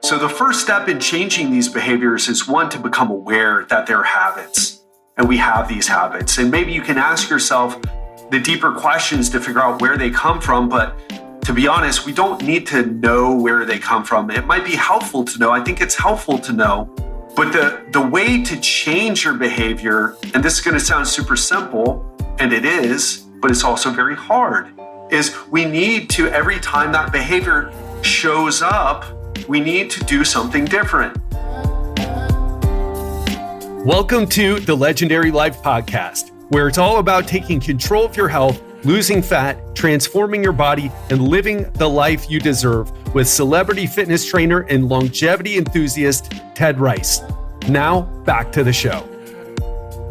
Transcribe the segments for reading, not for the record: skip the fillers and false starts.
So the first step in changing these behaviors is one, to become aware that they're habits and we have these habits. And maybe you can ask yourself the deeper questions to figure out where they come from. But to be honest, we don't need to know where they come from. It might be helpful to know. I think it's helpful to know. But the way to change your behavior, and this is going to sound super simple, and it is, but it's also very hard, is we need to, every time that behavior shows up, we need to do something different. Welcome to the Legendary Life Podcast, where it's all about taking control of your health, losing fat, transforming your body, and living the life you deserve with celebrity fitness trainer and longevity enthusiast, Ted Rice. Now, back to the show.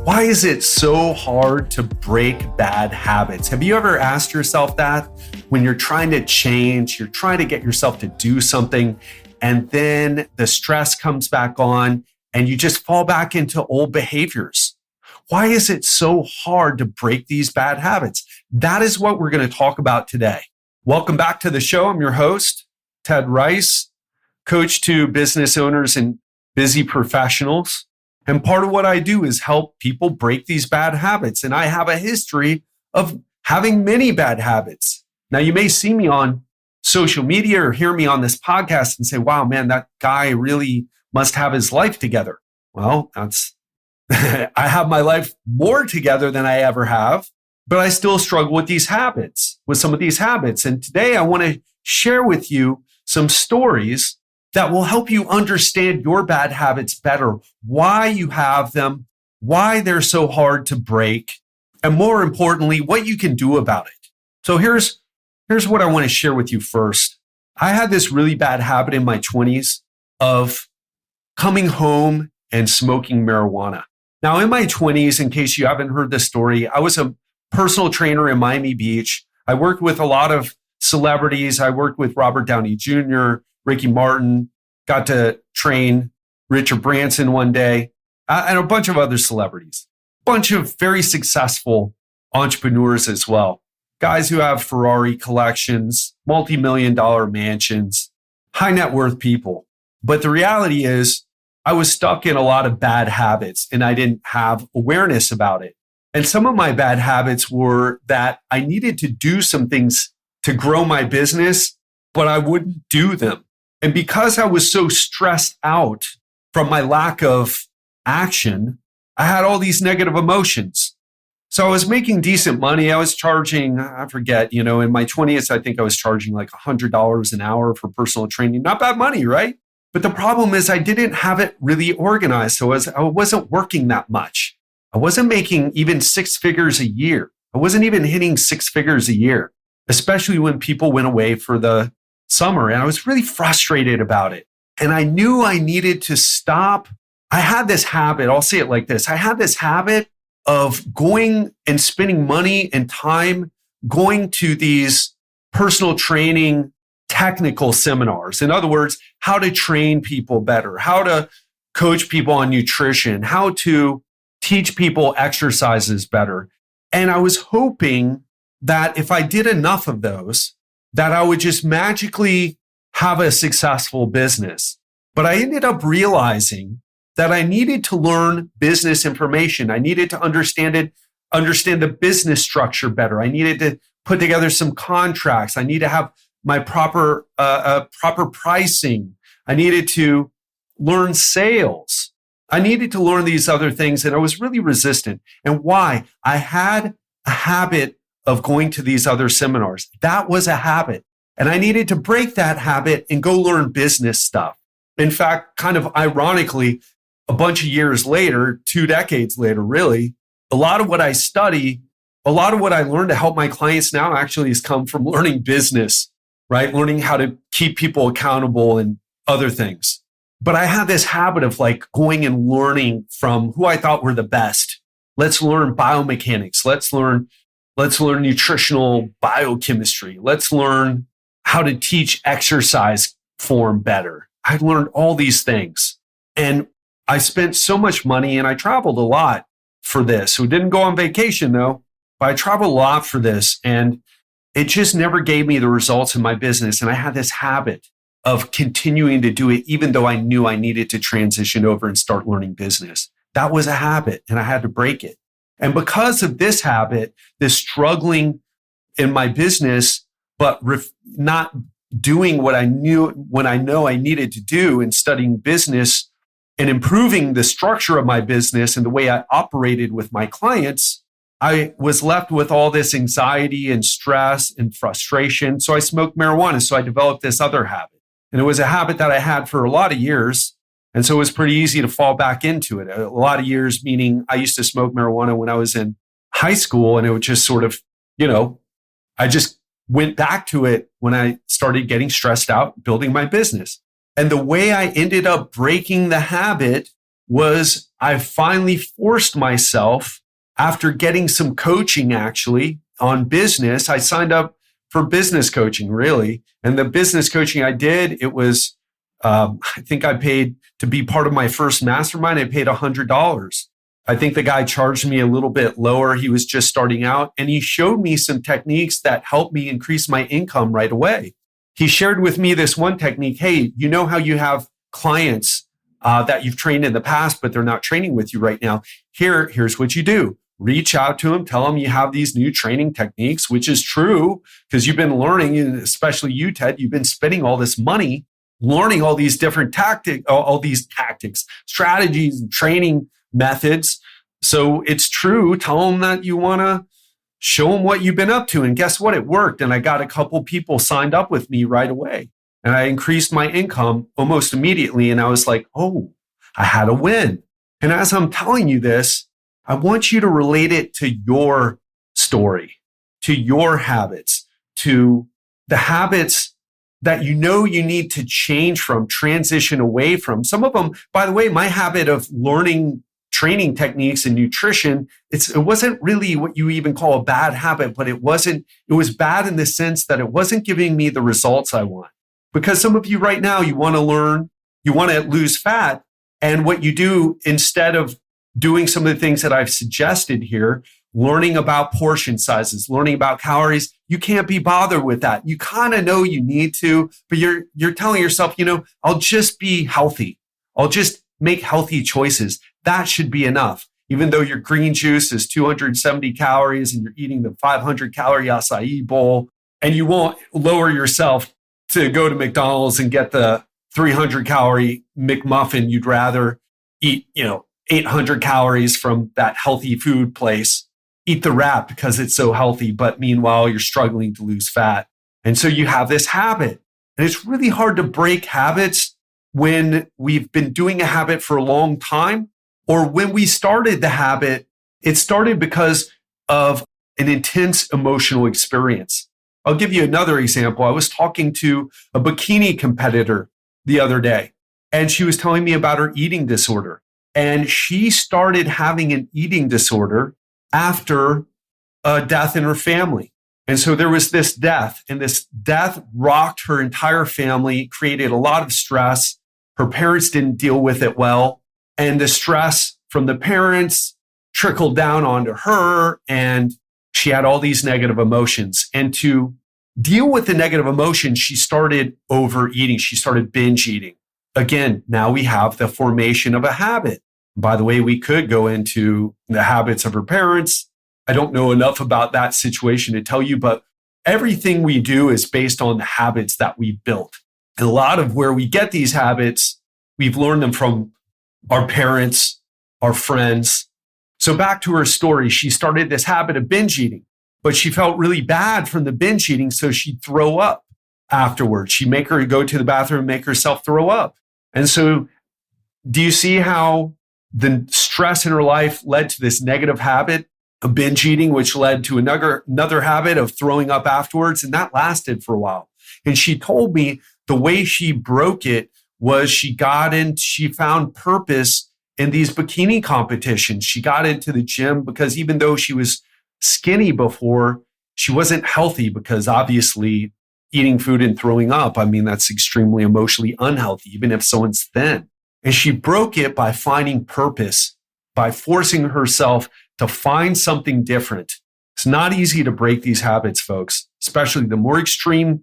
Why is it so hard to break bad habits? Have you ever asked yourself that? When you're trying to change, you're trying to get yourself to do something, and then the stress comes back on and you just fall back into old behaviors. Why is it so hard to break these bad habits? That is what we're going to talk about today. Welcome back to the show. I'm your host, Ted Rice, coach to business owners and busy professionals. And part of what I do is help people break these bad habits. And I have a history of having many bad habits. Now, you may see me on social media or hear me on this podcast and say, wow, man, that guy really must have his life together. Well, that's, I have my life more together than I ever have, but I still struggle with these habits, with some of these habits. And today I want to share with you some stories that will help you understand your bad habits better, why you have them, why they're so hard to break, and more importantly, what you can do about it. So here's what I want to share with you first. I had this really bad habit in my 20s of coming home and smoking marijuana. Now, in my 20s, in case you haven't heard this story, I was a personal trainer in Miami Beach. I worked with a lot of celebrities. I worked with Robert Downey Jr., Ricky Martin, got to train Richard Branson one day, and a bunch of other celebrities. Bunch of very successful entrepreneurs as well. Guys who have Ferrari collections, multi-million-dollar mansions, high net worth people. But the reality is, I was stuck in a lot of bad habits and I didn't have awareness about it. And some of my bad habits were that I needed to do some things to grow my business, but I wouldn't do them. And because I was so stressed out from my lack of action, I had all these negative emotions. So I was making decent money. I was charging, I forget, in my 20s, I think I was charging like $100 an hour for personal training. Not bad money, right? But the problem is I didn't have it really organized. So I wasn't working that much. I wasn't making even six figures a year. I wasn't even hitting six figures a year, especially when people went away for the summer. And I was really frustrated about it. And I knew I needed to stop. I had this habit. I'll say it like this. I had this habit of going and spending money and time going to these personal training technical seminars. In other words, how to train people better, how to coach people on nutrition, how to teach people exercises better. And I was hoping that if I did enough of those, that I would just magically have a successful business. But I ended up realizing that I needed to learn business information. I needed to understand the business structure better. I needed to put together some contracts. I need to have my proper pricing. I needed to learn sales. I needed to learn these other things, and I was really resistant. And why? I had a habit of going to these other seminars. That was a habit. And I needed to break that habit and go learn business stuff. In fact, kind of ironically, a bunch of years later, 2 decades later, really, a lot of what I study, a lot of what I learned to help my clients now actually has come from learning business, right? Learning how to keep people accountable and other things. But I had this habit of like going and learning from who I thought were the best. Let's learn biomechanics. Let's learn nutritional biochemistry. Let's learn how to teach exercise form better. I learned all these things. And I spent so much money and I traveled a lot for this. We didn't go on vacation though, but I traveled a lot for this. And it just never gave me the results in my business. And I had this habit of continuing to do it, even though I knew I needed to transition over and start learning business. That was a habit and I had to break it. And because of this habit, this struggling in my business, but not doing what I knew when I know I needed to do in studying business and improving the structure of my business and the way I operated with my clients, I was left with all this anxiety and stress and frustration. So I smoked marijuana. So I developed this other habit. And it was a habit that I had for a lot of years. And so it was pretty easy to fall back into it. A lot of years, meaning I used to smoke marijuana when I was in high school. And it would just sort of, I just went back to it when I started getting stressed out, building my business. And the way I ended up breaking the habit was I finally forced myself, after getting some coaching actually on business. I signed up for business coaching, really. And the business coaching I did, it was, I think I paid to be part of my first mastermind. I paid $100. I think the guy charged me a little bit lower. He was just starting out and he showed me some techniques that helped me increase my income right away. He shared with me this one technique. Hey, you know how you have clients that you've trained in the past, but they're not training with you right now. Here's what you do. Reach out to them, tell them you have these new training techniques, which is true because you've been learning, and especially you, Ted, you've been spending all this money learning all these different tactics, strategies, and training methods. So it's true. Tell them that you want to show them what you've been up to. And guess what? It worked. And I got a couple people signed up with me right away. And I increased my income almost immediately. And I was like, oh, I had a win. And as I'm telling you this, I want you to relate it to your story, to your habits, to the habits that you know you need to change from, transition away from. Some of them, by the way, my habit of learning training techniques and nutrition, it wasn't really what you even call a bad habit, but it was bad in the sense that it wasn't giving me the results I want. Because some of you right now, you want to learn, you want to lose fat. And what you do, instead of doing some of the things that I've suggested here, learning about portion sizes, learning about calories, you can't be bothered with that. You kind of know you need to, but you're telling yourself, I'll just be healthy. I'll just make healthy choices. That should be enough. Even though your green juice is 270 calories and you're eating the 500 calorie acai bowl, and you won't lower yourself to go to McDonald's and get the 300 calorie McMuffin. You'd rather eat, 800 calories from that healthy food place. Eat the wrap because it's so healthy, but meanwhile, you're struggling to lose fat. And so you have this habit. And it's really hard to break habits when we've been doing a habit for a long time, or when we started the habit, it started because of an intense emotional experience. I'll give you another example. I was talking to a bikini competitor the other day, and she was telling me about her eating disorder. And she started having an eating disorder after a death in her family. And so there was this death, and this death rocked her entire family, created a lot of stress. Her parents didn't deal with it well. And the stress from the parents trickled down onto her, and she had all these negative emotions. And to deal with the negative emotions, she started overeating. She started binge eating. Again, now we have the formation of a habit. By the way, we could go into the habits of her parents. I don't know enough about that situation to tell you, but everything we do is based on the habits that we built. And a lot of where we get these habits, we've learned them from our parents, our friends. So back to her story, she started this habit of binge eating, but she felt really bad from the binge eating, so she'd throw up afterwards. She'd make her go to the bathroom and make herself throw up. And so do you see how the stress in her life led to this negative habit of binge eating, which led to another habit of throwing up afterwards? And that lasted for a while. And she told me the way she broke it was she found purpose in these bikini competitions. She got into the gym because even though she was skinny before, she wasn't healthy, because obviously eating food and throwing up, that's extremely emotionally unhealthy, even if someone's thin. And she broke it by finding purpose, by forcing herself to find something different. It's not easy to break these habits, folks, especially the more extreme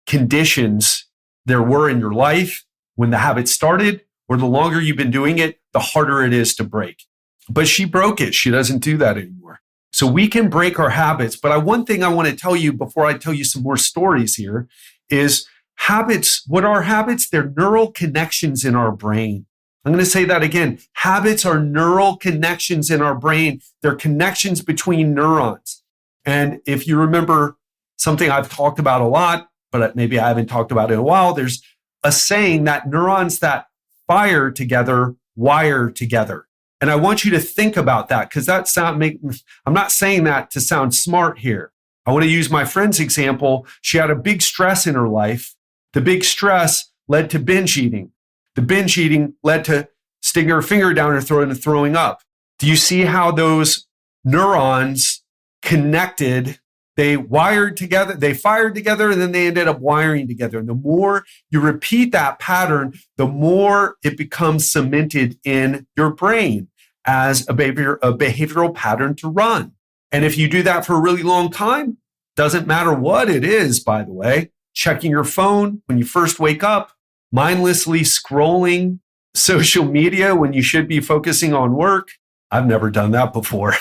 conditions there were in your life when the habit started, or the longer you've been doing it, the harder it is to break. But she broke it. She doesn't do that anymore. So we can break our habits. But one thing I want to tell you before I tell you some more stories here is habits. What are habits? They're neural connections in our brain. I'm going to say that again. Habits are neural connections in our brain. They're connections between neurons. And if you remember something I've talked about a lot, but maybe I haven't talked about it in a while, there's a saying that neurons that fire together wire together. And I want you to think about that because I'm not saying that to sound smart here. I want to use my friend's example. She had a big stress in her life. The big stress led to binge eating. The binge eating led to sticking her finger down her throat and throwing up. Do you see how those neurons connected? They wired together, they fired together, and then they ended up wiring together. And the more you repeat that pattern, the more it becomes cemented in your brain as a behavioral pattern to run. And if you do that for a really long time, doesn't matter what it is, by the way, checking your phone when you first wake up, mindlessly scrolling social media when you should be focusing on work. I've never done that before.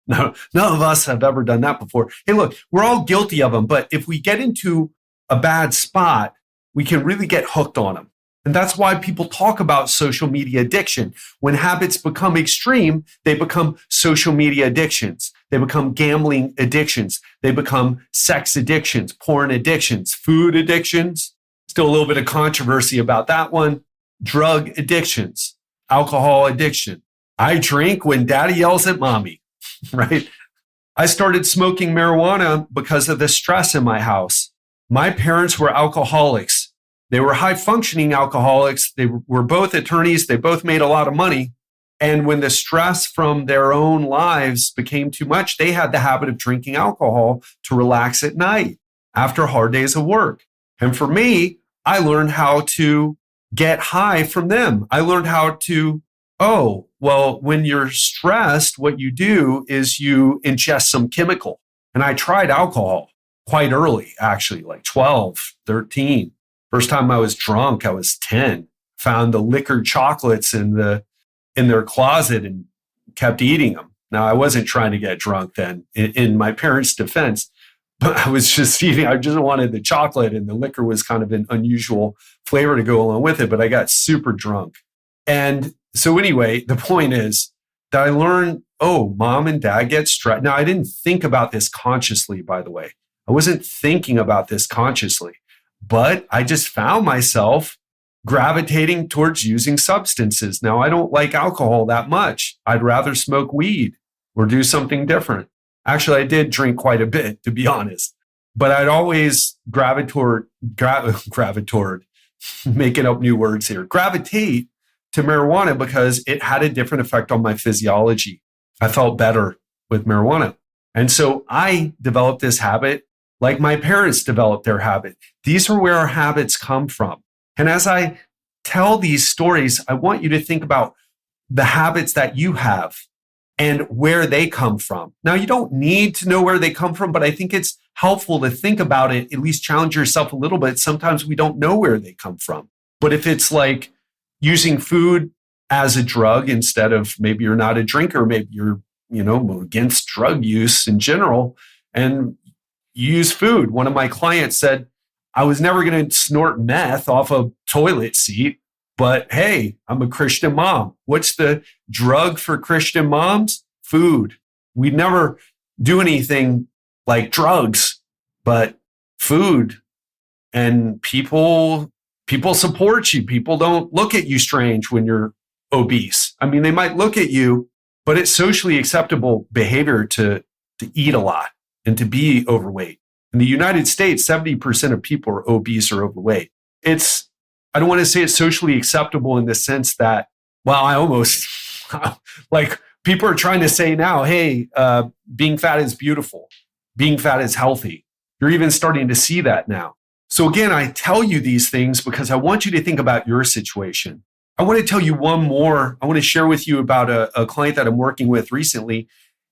No, none of us have ever done that before. Hey, look, we're all guilty of them, but if we get into a bad spot, we can really get hooked on them. And that's why people talk about social media addiction. When habits become extreme, they become social media addictions. They become gambling addictions. They become sex addictions, porn addictions, food addictions. Still a little bit of controversy about that one. Drug addictions, alcohol addiction. I drink when daddy yells at mommy. Right? I started smoking marijuana because of the stress in my house. My parents were alcoholics. They were high functioning alcoholics. They were both attorneys. They both made a lot of money. And when the stress from their own lives became too much, they had the habit of drinking alcohol to relax at night after hard days of work. And for me, I learned how to get high from them. I learned how to when you're stressed, what you do is you ingest some chemical. And I tried alcohol quite early, actually, like 12, 13. First time I was drunk, I was 10. Found the liquor chocolates in their closet and kept eating them. Now, I wasn't trying to get drunk then, in my parents' defense, but I was just eating. I just wanted the chocolate, and the liquor was kind of an unusual flavor to go along with it, but I got super drunk. And so anyway, the point is that I learned, mom and dad get stressed. Now, I didn't think about this consciously, by the way. I wasn't thinking about this consciously, but I just found myself gravitating towards using substances. Now, I don't like alcohol that much. I'd rather smoke weed or do something different. Actually, I did drink quite a bit, to be honest, but I'd always gravitate, making up new words here, gravitate to marijuana because it had a different effect on my physiology. I felt better with marijuana. And so I developed this habit like my parents developed their habit. These are where our habits come from. And as I tell these stories, I want you to think about the habits that you have and where they come from. Now, you don't need to know where they come from, but I think it's helpful to think about it, at least challenge yourself a little bit. Sometimes we don't know where they come from. But if it's like using food as a drug instead of, maybe you're not a drinker, maybe you're, against drug use in general, and you use food. One of my clients said, I was never going to snort meth off a toilet seat, but hey, I'm a Christian mom. What's the drug for Christian moms? Food. We'd never do anything like drugs, but food. And people support you. People don't look at you strange when you're obese. I mean, they might look at you, but it's socially acceptable behavior to eat a lot and to be overweight. In the United States, 70% of people are obese or overweight. I don't want to say it's socially acceptable in the sense that, I almost, like people are trying to say now, hey, being fat is beautiful. Being fat is healthy. You're even starting to see that now. So again, I tell you these things because I want you to think about your situation. I want to tell you one more. I want to share with you about a client that I'm working with recently.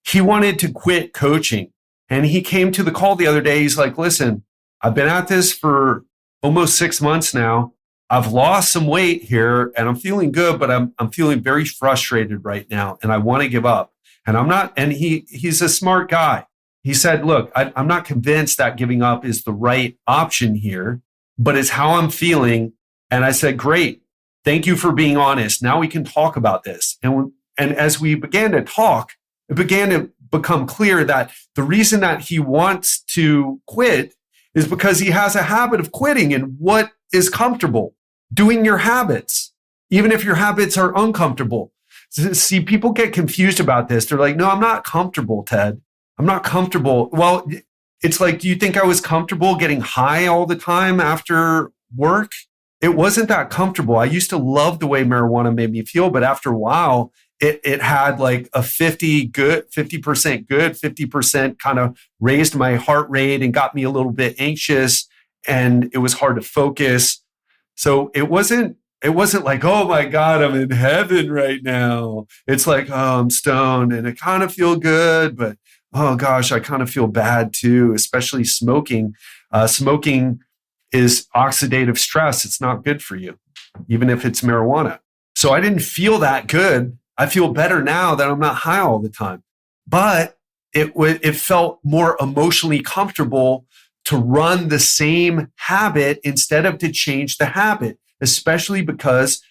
He wanted to quit coaching. And he came to the call the other day. He's like, listen, I've been at this for almost 6 months now. I've lost some weight here and I'm feeling good, but I'm feeling very frustrated right now and I want to give up. And I'm not, and he's a smart guy. He said, look, I'm not convinced that giving up is the right option here, but it's how I'm feeling. And I said, great. Thank you for being honest. Now we can talk about this. And as we began to talk, it began to become clear that the reason that he wants to quit is because he has a habit of quitting and what is comfortable, doing your habits, even if your habits are uncomfortable. See, people get confused about this. They're like, no, I'm not comfortable, Ted. I'm not comfortable. Well, it's like, do you think I was comfortable getting high all the time after work? It wasn't that comfortable. I used to love the way marijuana made me feel, but after a while, it had like a 50% good, 50% kind of raised my heart rate and got me a little bit anxious, and it was hard to focus. So it wasn't like, oh my God, I'm in heaven right now. It's like, oh, I'm stoned and I kind of feel good, but oh gosh, I kind of feel bad too, especially smoking. Smoking is oxidative stress. It's not good for you, even if it's marijuana. So I didn't feel that good. I feel better now that I'm not high all the time. But it felt more emotionally comfortable to run the same habit instead of to change the habit, especially because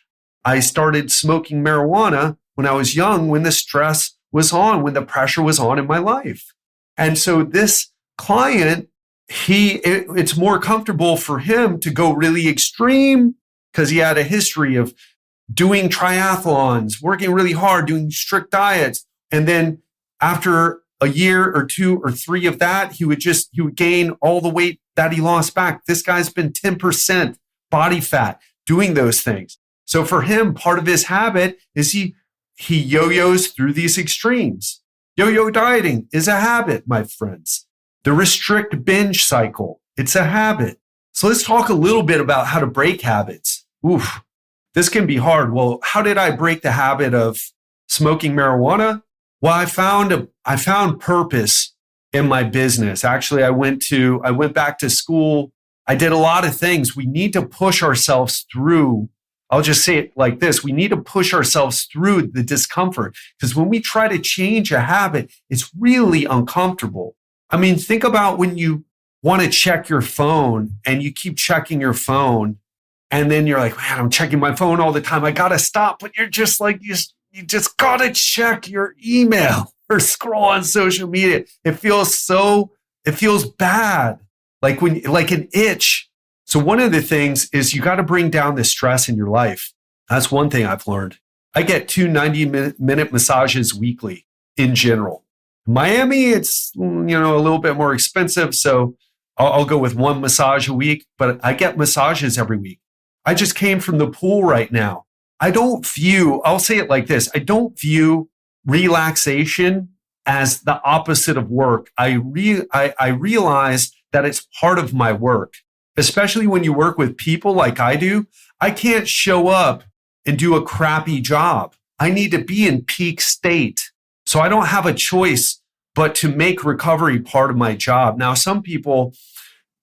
I started smoking marijuana when I was young, when the stress was on, when the pressure was on in my life. And so this client, it's more comfortable for him to go really extreme because he had a history of doing triathlons, working really hard, doing strict diets. And then after a year or 2 or 3 of that, he would gain all the weight that he lost back. This guy's been 10% body fat doing those things. So for him, part of his habit is he yo-yos through these extremes. Yo-yo dieting is a habit, my friends. The restrict binge cycle, it's a habit. So let's talk a little bit about how to break habits. Oof, this can be hard. Well, how did I break the habit of smoking marijuana? Well, I found purpose in my business. Actually, I went back to school. I did a lot of things. We need to push ourselves through. I'll just say it like this. We need to push ourselves through the discomfort because when we try to change a habit, it's really uncomfortable. I mean, think about when you want to check your phone and you keep checking your phone and then you're like, man, I'm checking my phone all the time. I got to stop. But you're just like, you just got to check your email or scroll on social media. It feels bad, like an itch. So one of the things is you got to bring down the stress in your life. That's one thing I've learned. I get 2 90-minute massages weekly in general. Miami, it's a little bit more expensive, so I'll go with 1 massage a week, but I get massages every week. I just came from the pool right now. I'll say it like this. I don't view relaxation as the opposite of work. I realize that it's part of my work, especially when you work with people like I do. I can't show up and do a crappy job. I need to be in peak state. So I don't have a choice but to make recovery part of my job. Now, some people,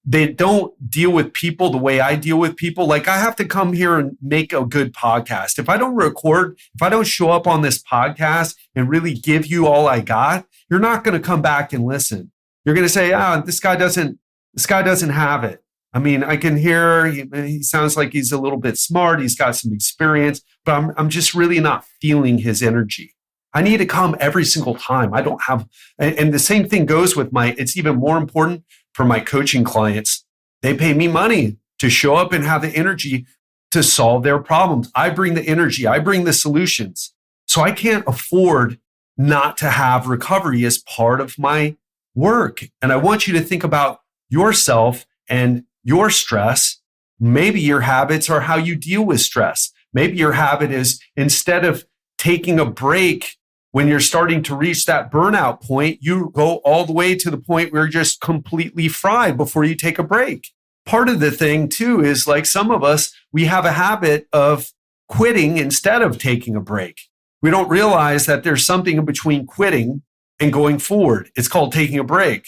they don't deal with people the way I deal with people. Like I have to come here and make a good podcast. If I don't record, if I don't show up on this podcast and really give you all I got, you're not going to come back and listen. You're going to say, this guy doesn't have it. I mean, I can hear he sounds like he's a little bit smart. He's got some experience, but I'm just really not feeling his energy. I need to come every single time. I don't have, and the same thing goes with it's even more important for my coaching clients. They pay me money to show up and have the energy to solve their problems. I bring the energy. I bring the solutions. So I can't afford not to have recovery as part of my work. And I want you to think about yourself and your stress. Maybe your habits are how you deal with stress. Maybe your habit is instead of taking a break when you're starting to reach that burnout point, you go all the way to the point where you're just completely fried before you take a break. Part of the thing too is like some of us, we have a habit of quitting instead of taking a break. We don't realize that there's something in between quitting and going forward. It's called taking a break,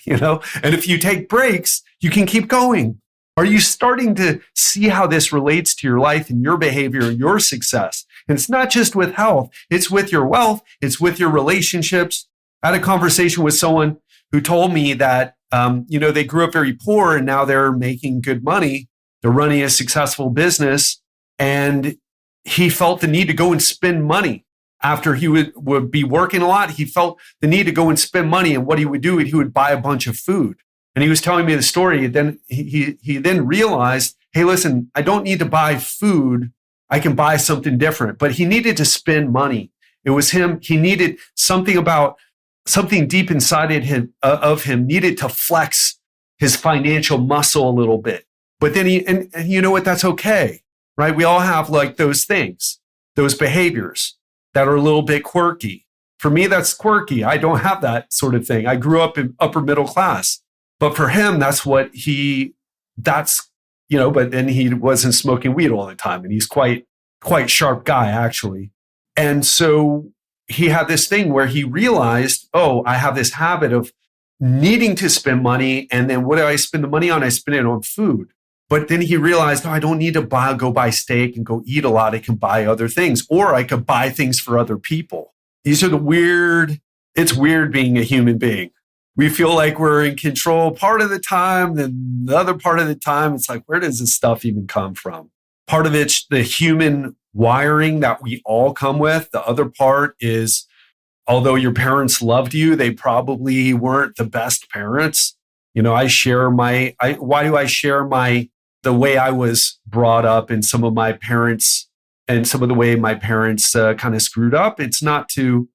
And if you take breaks, you can keep going. Are you starting to see how this relates to your life and your behavior and your success? And it's not just with health, it's with your wealth, it's with your relationships. I had a conversation with someone who told me that, they grew up very poor and now they're making good money. They're running a successful business. And he felt the need to go and spend money. After he would be working a lot, he felt the need to go and spend money. And what he would do, he would buy a bunch of food. And he was telling me the story. And then he then realized, hey, listen, I don't need to buy food. I can buy something different. But he needed to spend money. It was him. He needed something deep inside of him needed to flex his financial muscle a little bit. But then and you know what? That's okay, right? We all have like those things, those behaviors that are a little bit quirky. For me, that's quirky. I don't have that sort of thing. I grew up in upper middle class, but for him, but then he wasn't smoking weed all the time. And he's quite sharp guy, actually. And so he had this thing where he realized, oh, I have this habit of needing to spend money. And then what do I spend the money on? I spend it on food. But then he realized, I don't need to go buy steak and go eat a lot. I can buy other things, or I could buy things for other people. These are it's weird being a human being. We feel like we're in control part of the time. Then the other part of the time, it's like, where does this stuff even come from? Part of it's the human wiring that we all come with. The other part is, although your parents loved you, they probably weren't the best parents. Why do I share the way I was brought up and some of my parents and some of the way my parents kind of screwed up? It's not to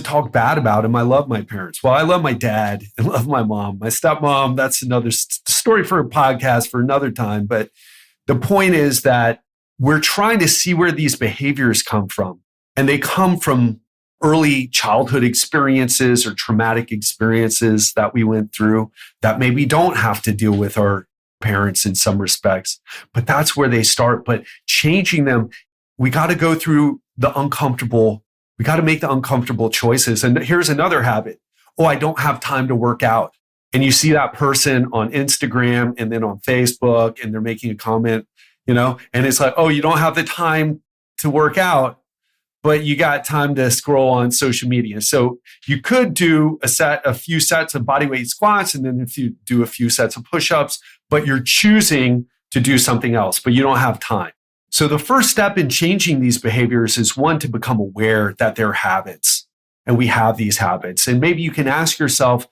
talk bad about them. I love my parents. Well, I love my dad and love my mom. My stepmom, that's another story for a podcast for another time. But the point is that we're trying to see where these behaviors come from. And they come from early childhood experiences or traumatic experiences that we went through that maybe don't have to deal with our parents in some respects. But that's where they start. But changing them, we got to go through the uncomfortable. We got to make the uncomfortable choices. And here's another habit. Oh, I don't have time to work out. And you see that person on Instagram and then on Facebook, and they're making a comment, and it's like, oh, you don't have the time to work out, but you got time to scroll on social media. So you could do a few sets of bodyweight squats, and then if you do a few sets of push-ups, but you're choosing to do something else, but you don't have time. So the first step in changing these behaviors is, one, to become aware that they're habits, and we have these habits. And maybe you can ask yourself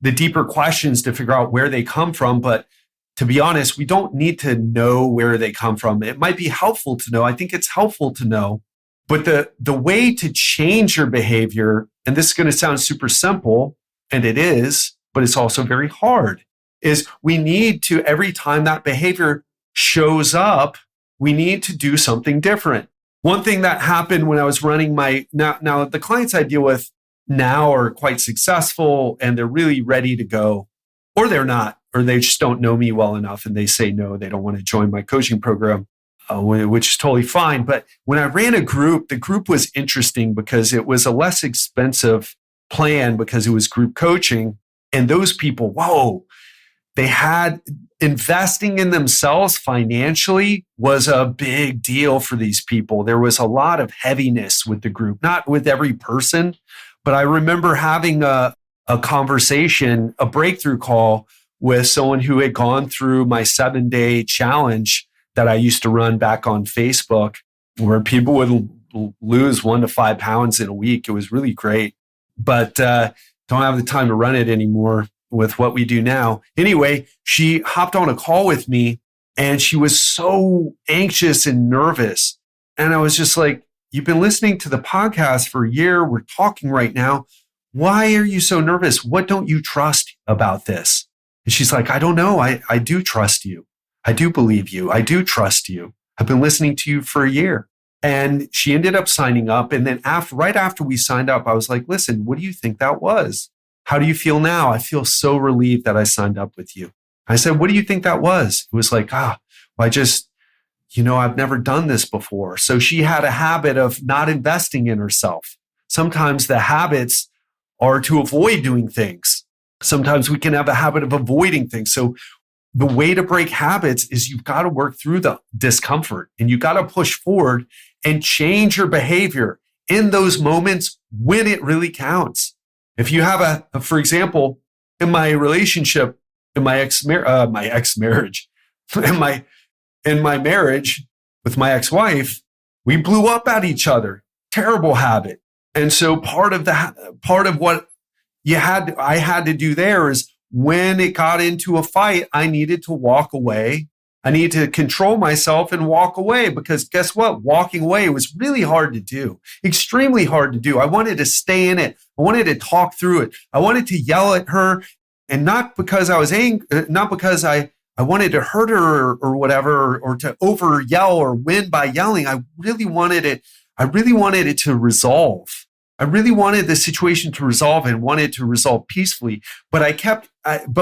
the deeper questions to figure out where they come from. But to be honest, we don't need to know where they come from. It might be helpful to know. I think it's helpful to know. But the way to change your behavior, and this is going to sound super simple, and it is, but it's also very hard, is we need to, every time that behavior shows up, we need to do something different. One thing that happened when I was running now the clients I deal with now are quite successful and they're really ready to go, or they're not, or they just don't know me well enough and they say no, they don't want to join my coaching program, which is totally fine. But when I ran a group, the group was interesting because it was a less expensive plan because it was group coaching. And those people, they had investing in themselves financially was a big deal for these people. There was a lot of heaviness with the group, not with every person, but I remember having a conversation, a breakthrough call with someone who had gone through my 7-day challenge that I used to run back on Facebook, where people would lose 1 to 5 pounds in a week. It was really great, but don't have the time to run it anymore with what we do now. Anyway, she hopped on a call with me and she was so anxious and nervous. And I was just like, you've been listening to the podcast for a year. We're talking right now. Why are you so nervous? What don't you trust about this? And she's like, I don't know. I do trust you. I do believe you. I do trust you. I've been listening to you for a year. And she ended up signing up. And then right after we signed up, I was like, listen, what do you think that was? How do you feel now? I feel so relieved that I signed up with you. I said, what do you think that was? It was like, I've never done this before. So she had a habit of not investing in herself. Sometimes the habits are to avoid doing things. Sometimes we can have a habit of avoiding things. So the way to break habits is you've got to work through the discomfort and you got to push forward and change your behavior in those moments when it really counts. If you have for example, in my relationship, in my ex-marriage, in my marriage with my ex-wife, we blew up at each other. Terrible habit. And so part of what I had to do there is when it got into a fight, I needed to walk away. I needed to control myself and walk away because guess what? Walking away was really hard to do, extremely hard to do. I wanted to stay in it. I wanted to talk through it. I wanted to yell at her, and not because I was angry, not because I wanted to hurt her or whatever, or to over yell or win by yelling. I really wanted it to resolve. I really wanted the situation to resolve and wanted to resolve peacefully. But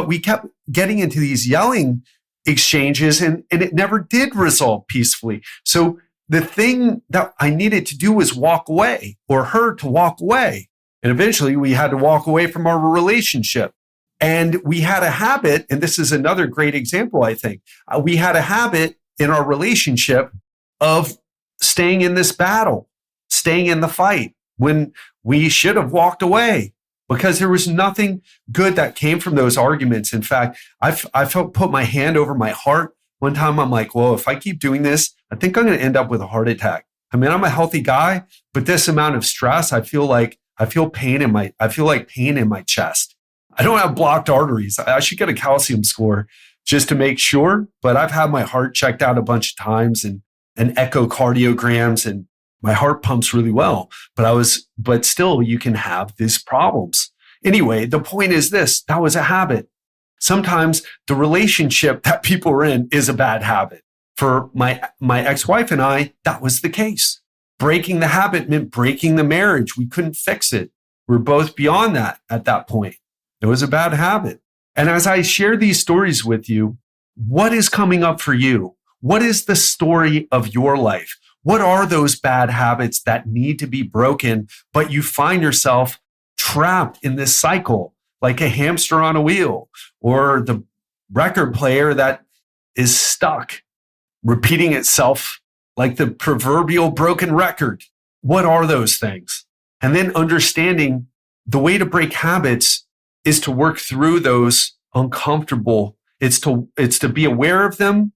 we kept getting into these yelling exchanges and it never did resolve peacefully. So the thing that I needed to do was walk away, or her to walk away. And eventually we had to walk away from our relationship. And we had a habit, and this is another great example, I think. We had a habit in our relationship of staying in this battle, staying in the fight when we should have walked away, because there was nothing good that came from those arguments. In fact, I put my hand over my heart. One time I'm like, well, if I keep doing this, I think I'm going to end up with a heart attack. I mean, I'm a healthy guy, but this amount of stress, I feel like pain in my chest. I don't have blocked arteries. I should get a calcium score just to make sure, but I've had my heart checked out a bunch of times and echocardiograms, and my heart pumps really well, but still you can have these problems. Anyway, the point is this, that was a habit. Sometimes the relationship that people are in is a bad habit. For my ex-wife and I, that was the case. Breaking the habit meant breaking the marriage. We couldn't fix it. We're both beyond that at that point. It was a bad habit. And as I share these stories with you, what is coming up for you? What is the story of your life? What are those bad habits that need to be broken, but you find yourself trapped in this cycle, like a hamster on a wheel, or the record player that is stuck, repeating itself like the proverbial broken record? What are those things? And then understanding the way to break habits is to work through those uncomfortable. It's to be aware of them,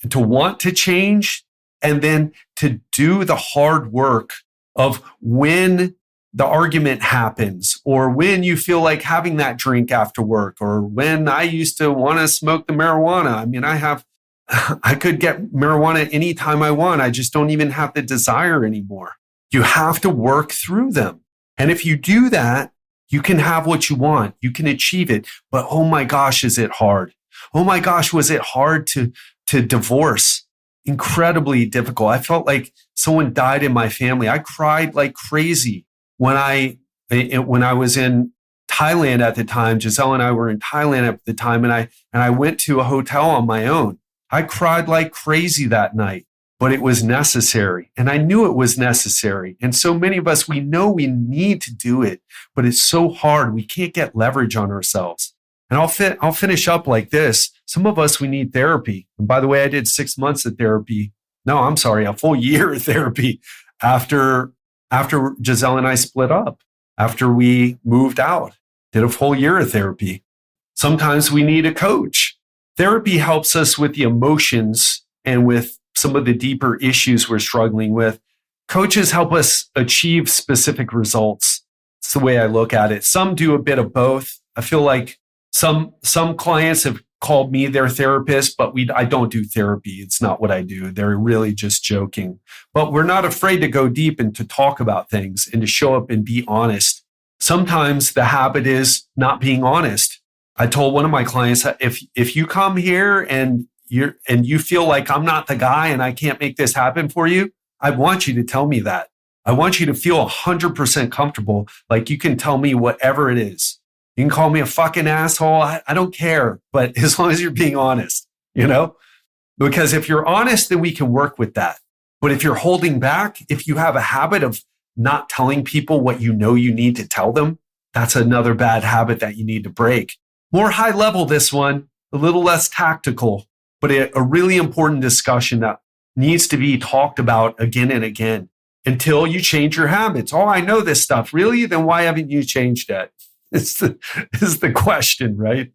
and to want to change, and then to do the hard work of when the argument happens, or when you feel like having that drink after work, or when I used to want to smoke the marijuana. I mean, I could get marijuana anytime I want. I just don't even have the desire anymore. You have to work through them. And if you do that, you can have what you want. You can achieve it. But oh my gosh, is it hard? Oh my gosh, was it hard to divorce? Incredibly difficult. I felt like someone died in my family. I cried like crazy when I was in Thailand at the time. Giselle and I were in Thailand at the time, and I went to a hotel on my own. I cried like crazy that night, but it was necessary. And I knew it was necessary. And so many of us, we know we need to do it, but it's so hard. We can't get leverage on ourselves. And I'll finish up like this. Some of us, we need therapy. And by the way, I did 6 months of therapy. No, I'm sorry, a full year of therapy after Giselle and I split up, after we moved out, did a full year of therapy. Sometimes we need a coach. Therapy helps us with the emotions and with some of the deeper issues we're struggling with. Coaches help us achieve specific results. It's the way I look at it. Some do a bit of both. I feel like some clients have called me their therapist, but I don't do therapy. It's not what I do. They're really just joking. But we're not afraid to go deep and to talk about things and to show up and be honest. Sometimes the habit is not being honest. I told one of my clients that if you come here and you feel like I'm not the guy and I can't make this happen for you, I want you to tell me that. I want you to feel 100% comfortable, like you can tell me whatever it is. You can call me a fucking asshole. I don't care, but as long as you're being honest, because if you're honest, then we can work with that. But if you're holding back, if you have a habit of not telling people what you know you need to tell them, that's another bad habit that you need to break. More high level, this one. a little less tactical, but a really important discussion that needs to be talked about again and again until you change your habits. Oh, I know this stuff. Really? Then why haven't you changed it? Is the question, right?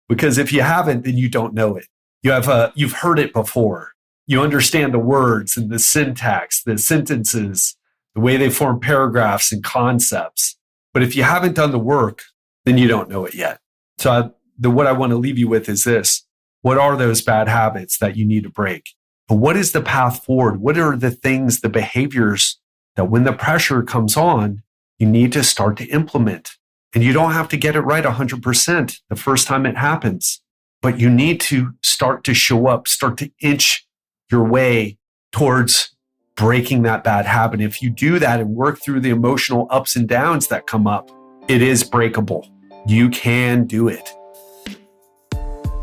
Because if you haven't, then you don't know it. You've heard it before. You understand the words and the syntax, the sentences, the way they form paragraphs and concepts. But if you haven't done the work, then you don't know it yet. So what I want to leave you with is this. What are those bad habits that you need to break? But what is the path forward? What are the things, the behaviors that when the pressure comes on, you need to start to implement? And you don't have to get it right 100% the first time it happens, but you need to start to show up, start to inch your way towards breaking that bad habit. If you do that and work through the emotional ups and downs that come up, it is breakable. You can do it.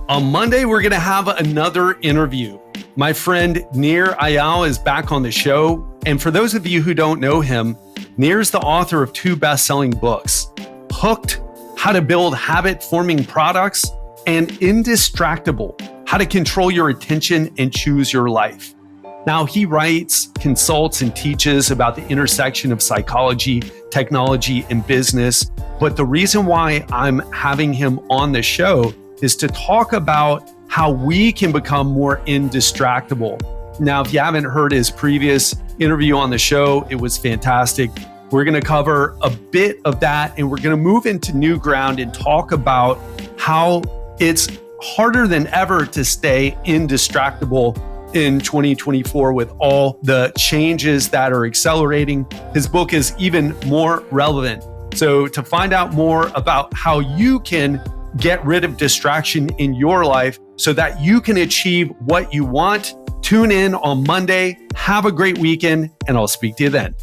On Monday, we're going to have another interview. My friend Nir Eyal is back on the show. And for those of you who don't know him, Nir's the author of 2 best-selling books, Hooked, How to Build Habit-Forming Products, and Indistractable, How to Control Your Attention and Choose Your Life. Now, he writes, consults, and teaches about the intersection of psychology, technology, and business. But the reason why I'm having him on the show is to talk about how we can become more indistractable. Now, if you haven't heard his previous interview on the show, it was fantastic. We're going to cover a bit of that, and we're going to move into new ground and talk about how it's harder than ever to stay indistractable in 2024 with all the changes that are accelerating. His book is even more relevant. So to find out more about how you can get rid of distraction in your life so that you can achieve what you want, tune in on Monday. Have a great weekend, and I'll speak to you then.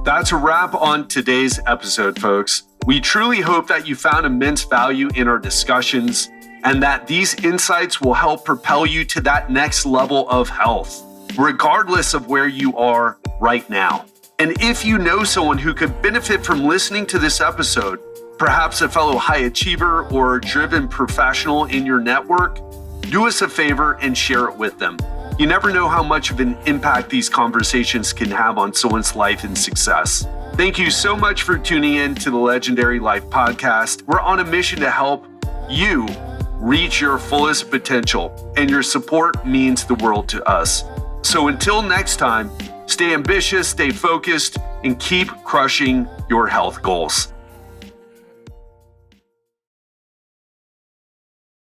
That's a wrap on today's episode, folks. We truly hope that you found immense value in our discussions and that these insights will help propel you to that next level of health, regardless of where you are right now. And if you know someone who could benefit from listening to this episode, perhaps a fellow high achiever or driven professional in your network, do us a favor and share it with them. You never know how much of an impact these conversations can have on someone's life and success. Thank you so much for tuning in to the Legendary Life Podcast. We're on a mission to help you reach your fullest potential, and your support means the world to us. So until next time, stay ambitious, stay focused, and keep crushing your health goals.